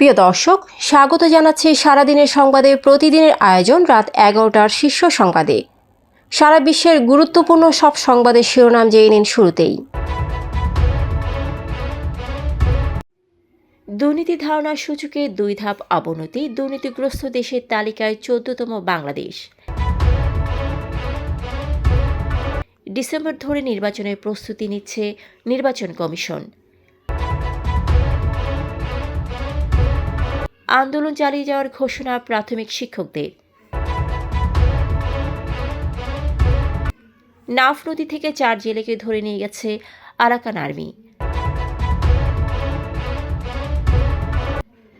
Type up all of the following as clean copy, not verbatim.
প্রিয় দর্শক, স্বাগত জানাচ্ছি সারাদিনের সংবাদে প্রতিদিনের আয়োজন রাত 11টার শীর্ষ সংবাদে। সারা বিশ্বের গুরুত্বপূর্ণ সব সংবাদের শিরোনাম জেনে নিন শুরুতেই। দুর্নীতি ধারণার সূচকে 2 ধাপ অবনতি, দুর্নীতিগ্রস্ত দেশের তালিকায় 14তম বাংলাদেশ। ডিসেম্বর ধরে নির্বাচনের প্রস্তুতি নিচ্ছে নির্বাচন কমিশন। আন্দোলন চালিয়ে যাওয়ার ঘোষণা প্রাথমিক শিক্ষকদের। নাফ নদী থেকে 4 জেলেকে ধরে নিয়ে গেছে আরাকান আর্মি।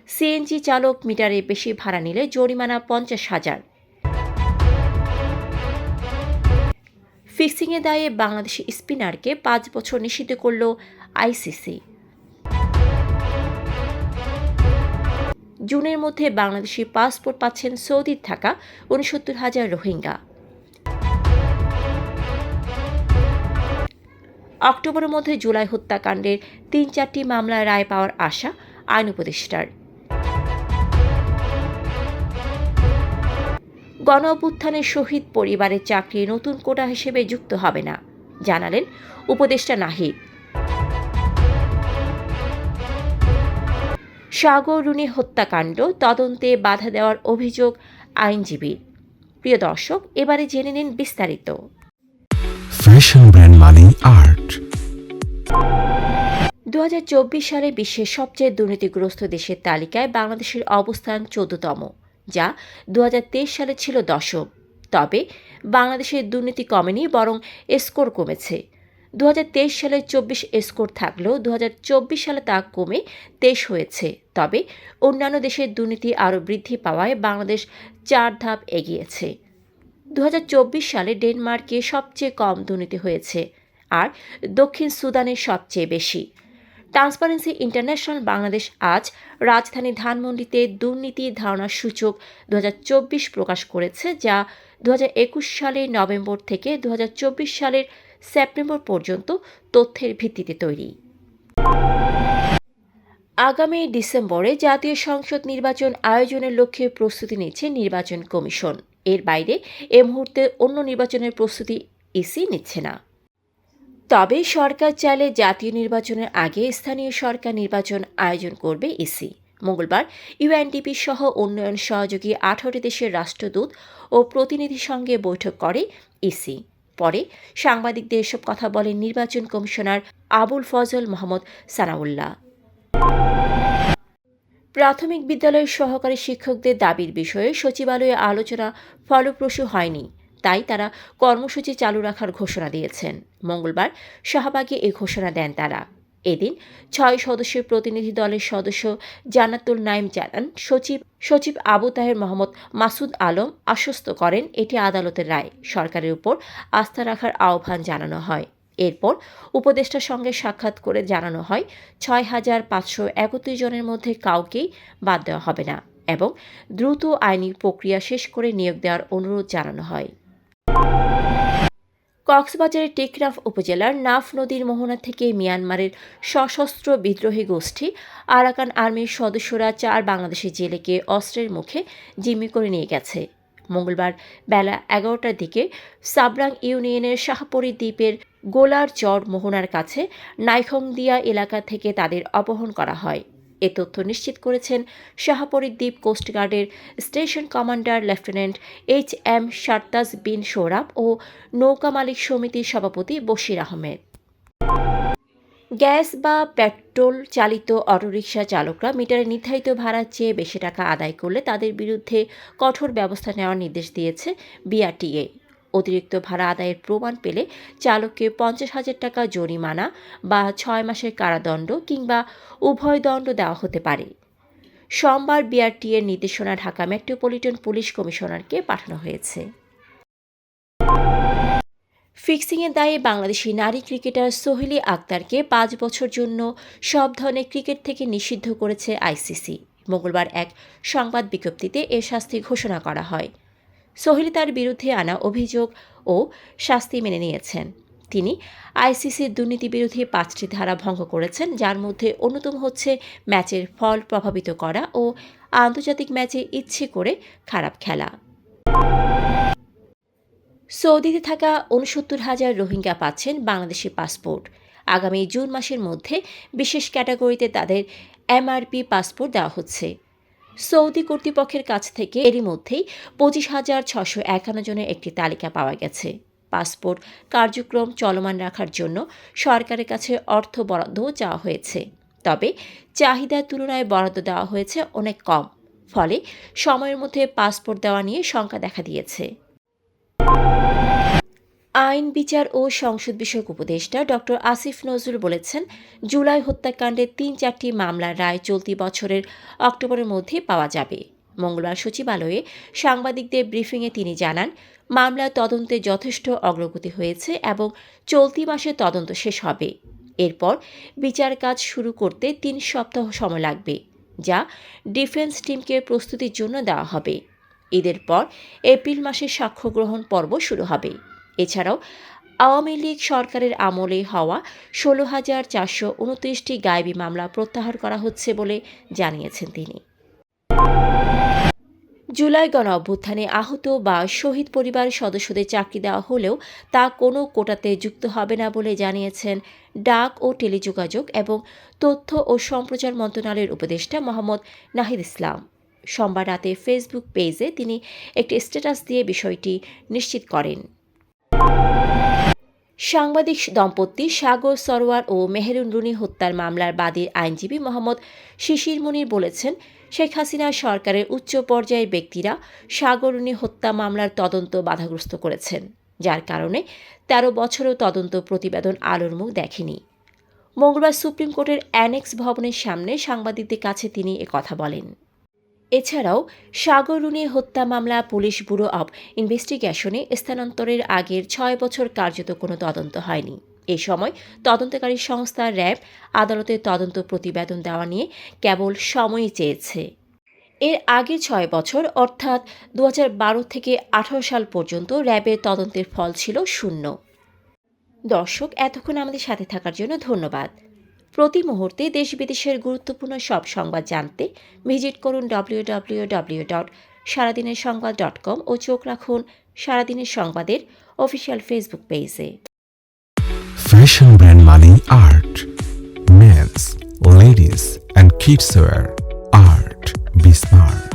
সিএনজি চালক মিটারে বেশি ভাড়া নিলে জরিমানা 50,000। ফিক্সিংয়ের দায়ে বাংলাদেশি স্পিনারকে 5 বছর নিষিদ্ধ করল আইসিসি। জুনের মধ্যে বাংলাদেশি পাসপোর্ট পাচ্ছেন সৌদিতে থাকা 69,000 রোহিঙ্গা। অক্টোবরের মধ্যে জুলাই হত্যাকাণ্ডের 3-4টি মামলায় রায় পাওয়ার আশা আইন উপদেষ্টার। গণ অভ্যুত্থানের শহীদ পরিবারের চাকরি নতুন কোটা হিসেবে যুক্ত হবে না, জানালেন উপদেষ্টা নাহিদ। সাগর রুনি হত্যাকাণ্ড তদন্তে বাধা দেওয়ার অভিযোগ আইনজীবীর। প্রিয় দর্শক, এবারে জেনে নিন বিস্তারিত। ফ্যাশন ব্র্যান্ড মানে আর্ট। 2024 সালে বিশ্বের সবচেয়ে দুর্নীতিগ্রস্ত দেশের তালিকায় বাংলাদেশের অবস্থান 14তম, যা 2023 সালে ছিল 10ম। তবে বাংলাদেশের দুর্নীতি কমেনি, বরং স্কোর কমেছে। 2023 সালে 24 স্কোর থাকলেও 2024 সালে তা কমে 23 হয়েছে। তবে অন্যান্য দেশের দুর্নীতি আরও বৃদ্ধি পাওয়ায় বাংলাদেশ 4 ধাপ এগিয়েছে। 2024 সালে ডেনমার্কে সবচেয়ে কম দুর্নীতি হয়েছে, আর দক্ষিণ সুদানের সবচেয়ে বেশি। ট্রান্সপারেন্সি ইন্টারন্যাশনাল বাংলাদেশ আজ রাজধানী ধানমন্ডিতে দুর্নীতি ধারণার সূচক 2024 প্রকাশ করেছে, যা 2021 সালের নভেম্বর থেকে 2024 সালের সেপ্টেম্বর পর্যন্ত তথ্যের ভিত্তিতে তৈরি। আগামী ডিসেম্বরে জাতীয় সংসদ নির্বাচন আয়োজনের লক্ষ্যে প্রস্তুতি নিচ্ছে নির্বাচন কমিশন। এর বাইরে এ মুহূর্তে অন্য নির্বাচনের প্রস্তুতি ইসি নিচ্ছে না। তবে সরকার চাইলে জাতীয় নির্বাচনের আগে স্থানীয় সরকার নির্বাচন আয়োজন করবে ইসি। মঙ্গলবার ইউএনডিপি সহ উন্নয়ন সহযোগী 18 দেশের রাষ্ট্রদূত ও প্রতিনিধির সঙ্গে বৈঠক করে ইসি। পরে সাংবাদিকদের এসব কথা বলেন নির্বাচন কমিশনার আবুল ফজল মোহাম্মদ সানাউল্লাহ। প্রাথমিক বিদ্যালয়ের সহকারী শিক্ষকদের দাবির বিষয়ে সচিবালয়ে আলোচনা ফলপ্রসূ হয়নি, তাই তারা কর্মসূচি চালু রাখার ঘোষণা দিয়েছেন। মঙ্গলবার শাহবাগে এই ঘোষণা দেন তারা। এদিন 6 সদস্যের প্রতিনিধি দলের সদস্য জান্নাতুল নাইম জানান, সচিব আবু তাহের মোহাম্মদ মাসুদ আলম আশ্বস্ত করেন এটি আদালতের রায়, সরকারের উপর আস্থা রাখার আহ্বান জানানো হয়। এরপর উপদেষ্টার সঙ্গে সাক্ষাৎ করে জানানো হয় 6,531 জনের মধ্যে কাউকেই বাদ দেওয়া হবে না এবং দ্রুত আইনি প্রক্রিয়া শেষ করে নিয়োগ দেওয়ার অনুরোধ জানানো হয়। কক্সবাজারের টেকনাফ উপজেলার নাফ নদীর মোহনা থেকে মিয়ানমারের সশস্ত্র বিদ্রোহী গোষ্ঠী আরাকান আর্মির সদস্যরা 4 বাংলাদেশি জেলেকে অস্ত্রের মুখে জিম্মি করে নিয়ে গেছে। মঙ্গলবার বেলা 11টার দিকে সাবরাং ইউনিয়নের শাহপরী দ্বীপের গোলার চর মোহনার কাছে নাইখংদিয়া এলাকা থেকে তাদের অপহরণ করা হয়। এ তথ্য নিশ্চিত করেছেন শাহপরী দ্বীপ কোস্টগার্ডের station commander lieutenant HM Shartaj বিন সোহরাব ও নৌকা মালিক সমিতির সভাপতি বশির আহমেদ। গ্যাস বা পেট্রোল চালিত অটোরিকশা চালকরা মিটারে নির্ধারিত ভাড়ার চেয়ে বেশি টাকা আদায় করলে তাদের বিরুদ্ধে কঠোর ব্যবস্থা নেওয়ার নির্দেশ দিয়েছে বিআরটিএ। অতিরিক্ত ভাড়া আদায়ের প্রমাণ পেলে চালককে 50,000 টাকা জরিমানা বা 6 মাসের কারাদণ্ড কিংবা উভয় দণ্ড দেওয়া হতে পারে। সোমবার বিআরটিএর নির্দেশনা ঢাকা মেট্রোপলিটন পুলিশ কমিশনারকে পাঠানো হয়েছে। ফিক্সিংয়ের দায়ে বাংলাদেশি নারী ক্রিকেটার সোহেলি আক্তারকে 5 বছর জন্য সব ধরনের ক্রিকেট থেকে নিষিদ্ধ করেছে আইসিসি। মঙ্গলবার এক সংবাদ বিজ্ঞপ্তিতে এর শাস্তি ঘোষণা করা হয়। সোহেলি তার বিরুদ্ধে আনা অভিযোগ ও শাস্তি মেনে নিয়েছেন। তিনি আইসিসির দুর্নীতিবিরোধী 5টি ধারা ভঙ্গ করেছেন, যার মধ্যে অন্যতম হচ্ছে ম্যাচের ফল প্রভাবিত করা ও আন্তর্জাতিক ম্যাচে ইচ্ছে করে খারাপ খেলা। সৌদিতে থাকা ৬৯,০০০ রোহিঙ্গা পাচ্ছেন বাংলাদেশি পাসপোর্ট। আগামী জুন মাসের মধ্যে বিশেষ ক্যাটাগরিতে তাদের এমআরপি পাসপোর্ট দেওয়া হচ্ছে। সৌদি কর্তৃপক্ষের কাছ থেকে এরই মধ্যেই ২৫,৬৫১ জনের একটি তালিকা পাওয়া গেছে। পাসপোর্ট কার্যক্রম চলমান রাখার জন্য সরকারের কাছে অর্থ বরাদ্দও চাওয়া হয়েছে, তবে চাহিদার তুলনায় বরাদ্দ দেওয়া হয়েছে অনেক কম, ফলে সময়ের মধ্যে পাসপোর্ট দেওয়া নিয়ে শঙ্কা দেখা দিয়েছে। আইন, বিচার ও সংসদ বিষয়ক উপদেষ্টা ডক্টর আসিফ নজরুল বলেছেন, জুলাই হত্যাকাণ্ডের ৩-৪টি মামলার রায় চলতি বছরের অক্টোবরের মধ্যে পাওয়া যাবে। মঙ্গলবার সচিবালয়ে সাংবাদিকদের ব্রিফিংয়ে তিনি জানান, মামলার তদন্তে যথেষ্ট অগ্রগতি হয়েছে এবং চলতি মাসে তদন্ত শেষ হবে। এরপর বিচার কাজ শুরু করতে ৩ সপ্তাহ সময় লাগবে, যা ডিফেন্স টিমকে প্রস্তুতির জন্য দেওয়া হবে। ঈদের পর এপ্রিল মাসে সাক্ষ্য গ্রহণ পর্ব শুরু হবে। এছাড়াও আওয়ামী লীগ সরকারের আমলে হওয়া ১৬,৪২৯টি গায়েবী মামলা প্রত্যাহার করা হচ্ছে বলে জানিয়েছেন তিনি। জুলাই গণ অভ্যুত্থানে আহত বা শহীদ পরিবারের সদস্যদের চাকরি দেওয়া হলেও তা কোনো কোটাতে যুক্ত হবে না বলে জানিয়েছেন ডাক ও টেলিযোগাযোগ এবং তথ্য ও সম্প্রচার মন্ত্রণালয়ের উপদেষ্টা মোহাম্মদ নাহিদ ইসলাম। সোমবার রাতে ফেসবুক পেজে তিনি একটি স্ট্যাটাস দিয়ে বিষয়টি নিশ্চিত করেন। সাংবাদিক দম্পতি সাগর সরোয়ার ও মেহেরুন রুনি হত্যার মামলার বাদীর আইনজীবী মোহাম্মদ শিশির মনির বলেছেন, শেখ হাসিনা সরকারের উচ্চ পর্যায়ের ব্যক্তিরা সাগর রুনি হত্যা মামলার তদন্ত বাধাগ্রস্ত করেছেন, যার কারণে ১৩ বছরেও তদন্ত প্রতিবেদন আলোর মুখ দেখেনি। মঙ্গলবার সুপ্রিম কোর্টের অ্যানেক্স ভবনের সামনে সাংবাদিকদের কাছে তিনি একথা বলেন। এছাড়াও সাগর রুনি হত্যা মামলা পুলিশ ব্যুরো অব ইনভেস্টিগেশনে স্থানান্তরের আগের ৬ বছর কার্যত কোনো তদন্ত হয়নি। এ সময় তদন্তকারী সংস্থা র্যাব আদালতে তদন্ত প্রতিবেদন দেওয়া নিয়ে কেবল সময়ই চেয়েছে। এর আগে ৬ বছর অর্থাৎ ২০১২ থেকে ১৮ সাল পর্যন্ত র্যাবের তদন্তের ফল ছিল শূন্য। দর্শক, এতক্ষণ আমাদের সাথে থাকার জন্য ধন্যবাদ। প্রতি মুহূর্তে দেশ বিদেশের গুরুত্বপূর্ণ সব সংবাদ জানতে ভিজিট করুন www.সারাদিনেরসংবাদ.com ও চোখ রাখুন সারাদিনের সংবাদের অফিসিয়াল ফেসবুক পেজে। Fashion brand money art. Men's, ladies and kids wear art. Be smart.